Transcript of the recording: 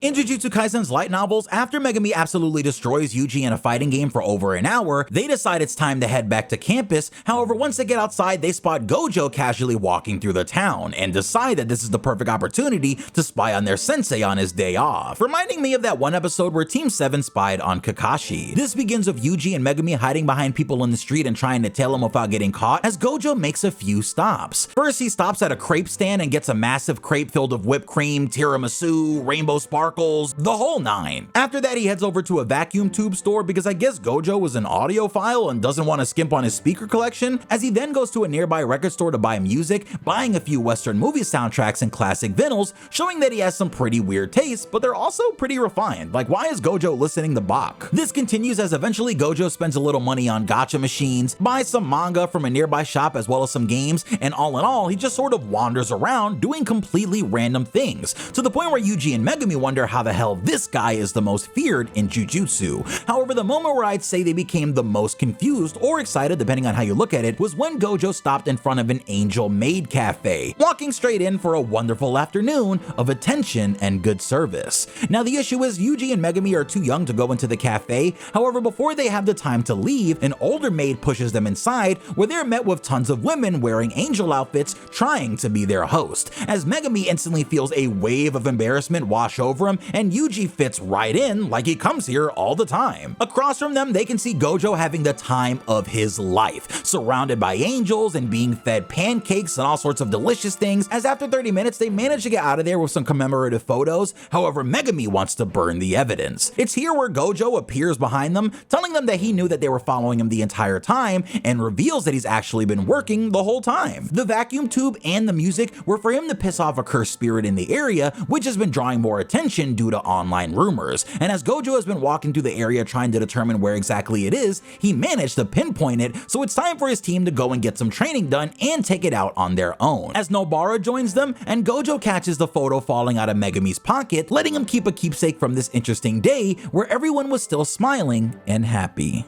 In Jujutsu Kaisen's light novels, after Megumi absolutely destroys Yuji in a fighting game for over an hour, they decide it's time to head back to campus. However, once they get outside, they spot Gojo casually walking through the town and decide that this is the perfect opportunity to spy on their sensei on his day off, reminding me of that one episode where Team 7 spied on Kakashi. This begins with Yuji and Megumi hiding behind people in the street and trying to tail him without getting caught, as Gojo makes a few stops. First, he stops at a crepe stand and gets a massive crepe filled with whipped cream, tiramisu, rainbow sparkles, the whole nine. After that, he heads over to a vacuum tube store because I guess Gojo is an audiophile and doesn't want to skimp on his speaker collection, as he then goes to a nearby record store to buy music, buying a few Western movie soundtracks and classic vinyls, showing that he has some pretty weird tastes, but they're also pretty refined. Like, why is Gojo listening to Bach? This continues as eventually Gojo spends a little money on gacha machines, buys some manga from a nearby shop as well as some games, and all in all, he just sort of wanders around doing completely random things, to the point where Yuji and Megumi wonder how the hell this guy is the most feared in Jujutsu. However, the moment where I'd say they became the most confused or excited, depending on how you look at it, was when Gojo stopped in front of an angel maid cafe, walking straight in for a wonderful afternoon of attention and good service. Now, the issue is Yuji and Megumi are too young to go into the cafe. However, before they have the time to leave, an older maid pushes them inside, where they're met with tons of women wearing angel outfits trying to be their host, as Megumi instantly feels a wave of embarrassment wash over him, and Yuji fits right in like he comes here all the time. Across from them, they can see Gojo having the time of his life, surrounded by angels and being fed pancakes and all sorts of delicious things, as after 30 minutes, they manage to get out of there with some commemorative photos. However, Megumi wants to burn the evidence. It's here where Gojo appears behind them, telling them that he knew that they were following him the entire time, and reveals that he's actually been working the whole time. The vacuum tube and the music were for him to piss off a cursed spirit in the area, which has been drawing more attention due to online rumors. And as Gojo has been walking through the area trying to determine where exactly it is, he managed to pinpoint it, so it's time for his team to go and get some training done and take it out on their own. As Nobara joins them, and Gojo catches the photo falling out of Megumi's pocket, letting him keep a keepsake from this interesting day where everyone was still smiling and happy.